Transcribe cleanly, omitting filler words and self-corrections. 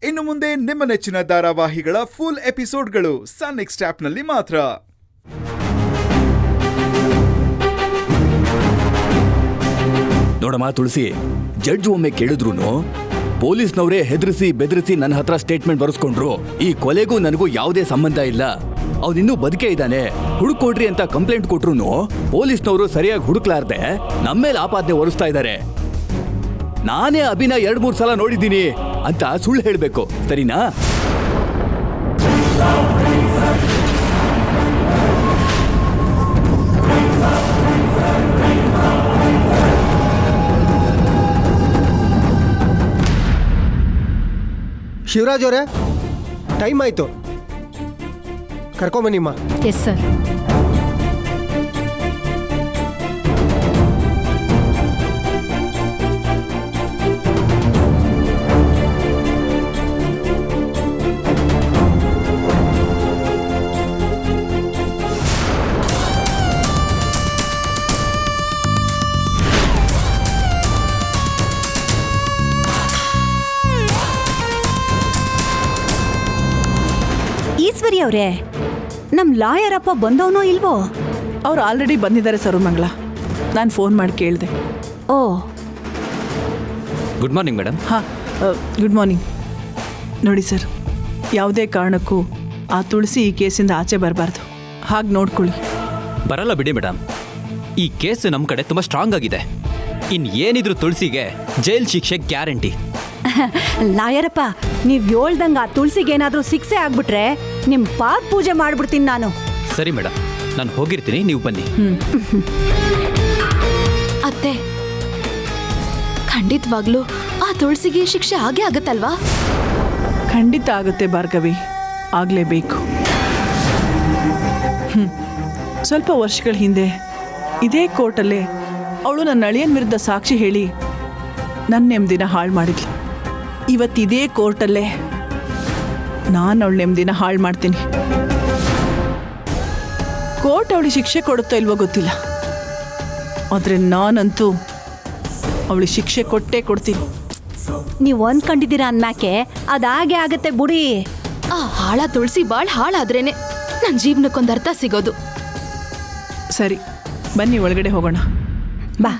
ಇನ್ನು ಮುಂದೆ ನಿಮ್ಮ ನೆಚ್ಚಿನ ಧಾರಾವಾಹಿಗಳ ಫುಲ್ ಎಪಿಸೋಡ್ಗಳು ಸನ್ ನೆಕ್ಸ್ಟ್ ಆಪ್ನಲ್ಲಿ ಮಾತ್ರ. ನೋಡಮ್ಮ ತುಳಸಿ, ಜಡ್ಜ್ ಒಮ್ಮೆ ಕೇಳಿದ್ರು ಪೊಲೀಸ್ನವರೇ ಹೆದರಿಸಿ ಬೆದರಿಸಿ ನನ್ನ ಹತ್ರ ಸ್ಟೇಟ್ಮೆಂಟ್ ಬರೆಸ್ಕೊಂಡ್ರು. ಈ ಕೊಲೆಗೂ ನನಗೂ ಯಾವುದೇ ಸಂಬಂಧ ಇಲ್ಲ, ಅವನಿನ್ನೂ ಬದುಕೇ ಇದ್ದಾನೆ, ಹುಡುಕೊಡ್ರಿ ಅಂತ ಕಂಪ್ಲೇಂಟ್ ಕೊಟ್ರು ಪೊಲೀಸ್ನವರು ಸರಿಯಾಗಿ ಹುಡುಕ್ಲಾರ್ದೆ ನಮ್ಮೇಲೆ ಆಪಾದನೆ ಹೊರಿಸ್ತಾ ಇದ್ದಾರೆ. ನಾನೇ ಅಭಿನ 2-3 ಸಲ ನೋಡಿದ್ದೀನಿ ಅಂತ ಸುಳ್ಳು ಹೇಳಬೇಕು, ಸರಿನಾ? ಶಿವರಾಜ್ ಅವರೇ, ಟೈಮ್ ಆಯ್ತು, ಕರ್ಕೊಂಬನ್ನಿಮ್ಮ. Yes sir. ಈಶ್ವರಿ ಅವರೇ, ನಮ್ ಲಾಯರ್ ಅಪ್ಪ ಬಂದವನೋ ಇಲ್ವೋ? ಅವ್ರು ಆಲ್ರೆಡಿ ಬಂದಿದ್ದಾರೆ ಸರ್ವಮಂಗಳ. ನಾನು ಫೋನ್ ಮಾಡಿ ಕೇಳಿದೆ. ಓ, ಗುಡ್ ಮಾರ್ನಿಂಗ್ ಮೇಡಮ್. ಹಾಂ, ಗುಡ್ ಮಾರ್ನಿಂಗ್. ನೋಡಿ ಸರ್, ಯಾವುದೇ ಕಾರಣಕ್ಕೂ ಆ ತುಳಸಿ ಈ ಕೇಸಿಂದ ಆಚೆ ಬರಬಾರ್ದು. ಹಾಗೆ ನೋಡ್ಕೊಳ್ಳಿ. ಬರಲ್ಲ ಬಿಡಿ ಮೇಡಮ್, ಈ ಕೇಸು ನಮ್ಮ ಕಡೆ ತುಂಬ ಸ್ಟ್ರಾಂಗ್ ಆಗಿದೆ. ಏನಿದ್ರು ತುಳಸಿಗೆ ಜೈಲ್ ಶಿಕ್ಷೆ ಗ್ಯಾರಂಟಿ. ಲಾಯರಪ್ಪ, ನೀವ್ ಹೇಳ್ದಂಗ ಆ ತುಳಸಿಗೇನಾದ್ರೂ ಶಿಕ್ಷೆ ಆಗ್ಬಿಟ್ರೆ ನಿಮ್ ಪಾದ ಪೂಜೆ ಮಾಡ್ಬಿಡ್ತೀನಿ ನಾನು. ಸರಿ ಮೇಡಮ್, ನಾನು ಹೋಗಿರ್ತೀನಿ, ನೀವು ಬನ್ನಿ. ಅತ್ತೆ, ಖಂಡಿತವಾಗ್ಲೂ ಆ ತುಳಸಿಗೆ ಶಿಕ್ಷೆ ಆಗೇ ಆಗತ್ತಲ್ವಾ? ಖಂಡಿತ ಆಗುತ್ತೆ ಭಾರ್ಗವಿ, ಆಗಲೇಬೇಕು. ಸ್ವಲ್ಪ ವರ್ಷಗಳ ಹಿಂದೆ ಇದೇ ಕೋರ್ಟಲ್ಲೇ ಅವಳು ನನ್ನ ಅಳಿಯನ ವಿರುದ್ಧ ಸಾಕ್ಷಿ ಹೇಳಿ ನನ್ನ ನೆಮ್ಮದಿನ ಹಾಳು ಮಾಡಿದ್ಲು. ಇವತ್ತಿದೇ ಕೋರ್ಟಲ್ಲೇ ನಾನು ಅವಳ ನೆಮ್ಮದಿನ ಹಾಳು ಮಾಡ್ತೀನಿ. ಕೋರ್ಟ್ ಅವಳಿಗೆ ಶಿಕ್ಷೆ ಕೊಡುತ್ತೋ ಇಲ್ವೋ ಗೊತ್ತಿಲ್ಲ, ಆದರೆ ನಾನಂತೂ ಅವಳಿಗೆ ಶಿಕ್ಷೆ ಕೊಟ್ಟೇ ಕೊಡ್ತೀನಿ. ನೀವ್ ಅನ್ಕೊಂಡಿದ್ದೀರಾ ಅನ್ಮ್ಯಾಕೆ ಅದಾಗೆ ಆಗತ್ತೆ ಬುಡಿ. ಆ ಹಾಳ ತುಳಸಿ ಬಾಳ್ ಹಾಳಾದ್ರೇನೆ ನನ್ನ ಜೀವನಕ್ಕೊಂದು ಅರ್ಥ ಸಿಗೋದು. ಸರಿ, ಬನ್ನಿ ಒಳಗಡೆ ಹೋಗೋಣ. ಬಾ.